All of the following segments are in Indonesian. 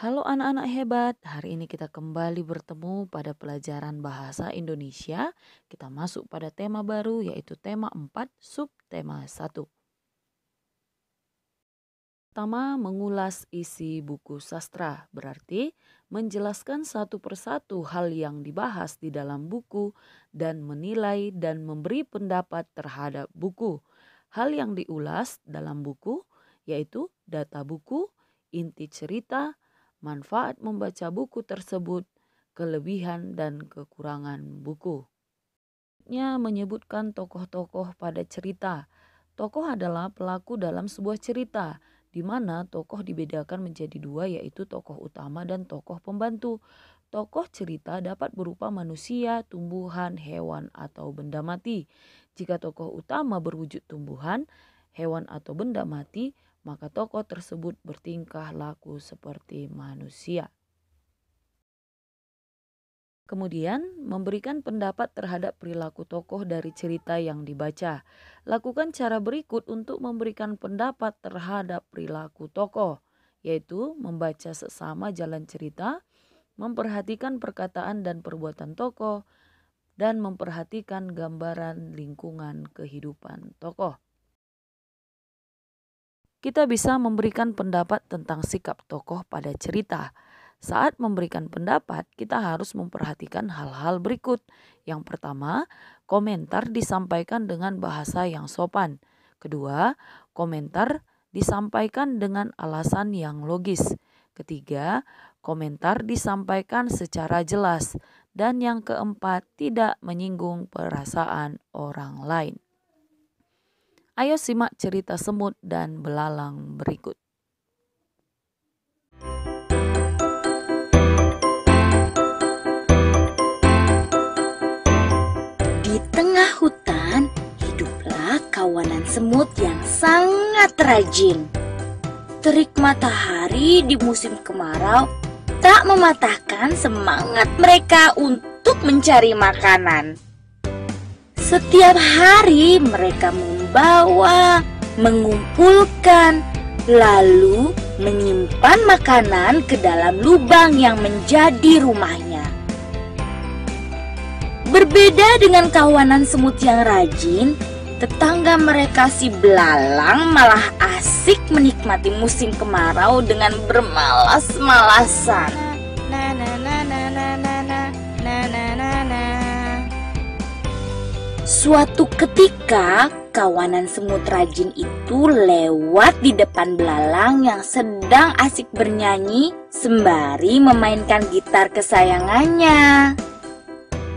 Halo anak-anak hebat, hari ini kita kembali bertemu pada pelajaran bahasa Indonesia. Kita masuk pada tema baru yaitu tema 4, subtema 1. Pertama, mengulas isi buku sastra, berarti menjelaskan satu persatu hal yang dibahas di dalam buku dan menilai dan memberi pendapat terhadap buku. Hal yang diulas dalam buku yaitu data buku, inti cerita, manfaat membaca buku tersebut, kelebihan dan kekurangan buku. Menyebutkan tokoh-tokoh pada cerita. Tokoh adalah pelaku dalam sebuah cerita, di mana tokoh dibedakan menjadi dua yaitu tokoh utama dan tokoh pembantu. Tokoh cerita dapat berupa manusia, tumbuhan, hewan, atau benda mati. Jika tokoh utama berwujud tumbuhan, hewan atau benda mati, maka tokoh tersebut bertingkah laku seperti manusia. Kemudian, memberikan pendapat terhadap perilaku tokoh dari cerita yang dibaca. Lakukan cara berikut untuk memberikan pendapat terhadap perilaku tokoh, yaitu membaca sesama jalan cerita, memperhatikan perkataan dan perbuatan tokoh, dan memperhatikan gambaran lingkungan kehidupan tokoh. Kita bisa memberikan pendapat tentang sikap tokoh pada cerita. Saat memberikan pendapat, kita harus memperhatikan hal-hal berikut. Yang pertama, komentar disampaikan dengan bahasa yang sopan. Kedua, komentar disampaikan dengan alasan yang logis. Ketiga, komentar disampaikan secara jelas. Dan yang keempat, tidak menyinggung perasaan orang lain. Ayo simak cerita semut dan belalang berikut. Di tengah hutan, hiduplah kawanan semut yang sangat rajin. Terik matahari di musim kemarau tak mematahkan semangat mereka untuk mencari makanan. Setiap hari mereka membawa, mengumpulkan, lalu menyimpan makanan ke dalam lubang yang menjadi rumahnya. Berbeda dengan kawanan semut yang rajin, tetangga mereka si belalang malah asik menikmati musim kemarau dengan bermalas-malasan. Suatu ketika, kawanan semut rajin itu lewat di depan belalang yang sedang asik bernyanyi sembari memainkan gitar kesayangannya.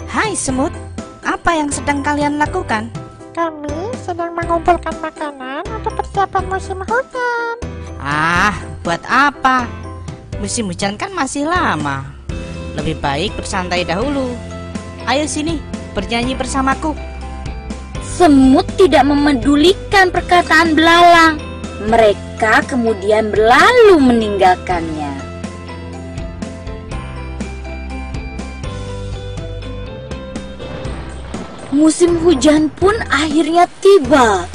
Hai semut, apa yang sedang kalian lakukan? Kami sedang mengumpulkan makanan untuk persiapan musim hujan. Buat apa? Musim hujan kan masih lama. Lebih baik bersantai dahulu. Ayo sini, bernyanyi bersamaku. Semut tidak memedulikan perkataan belalang. Mereka kemudian berlalu meninggalkannya. Musim hujan pun akhirnya tiba.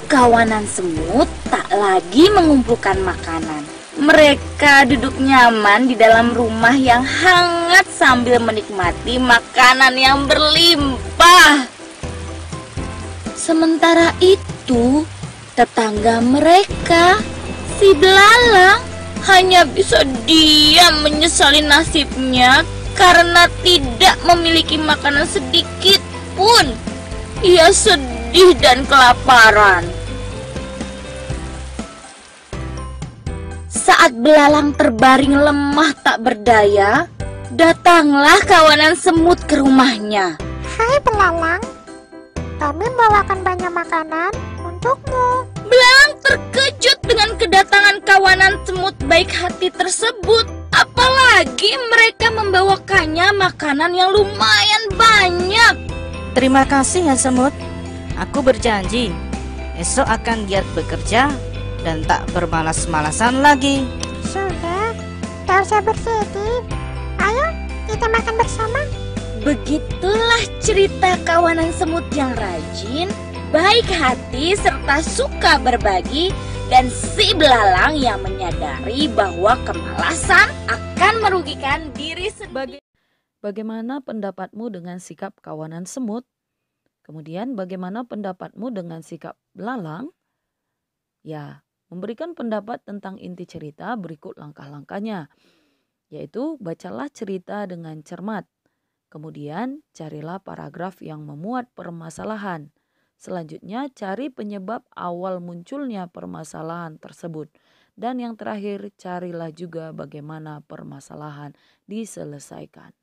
Kawanan semut tak lagi mengumpulkan makanan. Mereka duduk nyaman di dalam rumah yang hangat sambil menikmati makanan yang berlimpah. Sementara itu, tetangga mereka, si belalang, hanya bisa diam menyesali nasibnya karena tidak memiliki makanan sedikit pun. Ia sedih dan kelaparan. Saat belalang terbaring lemah tak berdaya, datanglah kawanan semut ke rumahnya. Hai belalang, kami membawakan banyak makanan untukmu. Belalang terkejut dengan kedatangan kawanan semut baik hati tersebut. Apalagi mereka membawakannya makanan yang lumayan banyak. Terima kasih ya semut. Aku berjanji, esok akan giat bekerja dan tak bermalas-malasan lagi. Sudah, tak usah bersedih. Ayo kita makan bersama. Begitulah cerita kawanan semut yang rajin baik hati serta suka berbagi, dan si belalang yang menyadari bahwa kemalasan akan merugikan diri sendiri. Bagaimana pendapatmu dengan sikap kawanan semut? Kemudian bagaimana pendapatmu dengan sikap belalang? Ya, memberikan pendapat tentang inti cerita berikut langkah-langkahnya, yaitu bacalah cerita dengan cermat. Kemudian carilah paragraf yang memuat permasalahan. Selanjutnya cari penyebab awal munculnya permasalahan tersebut. Dan yang terakhir carilah juga bagaimana permasalahan diselesaikan.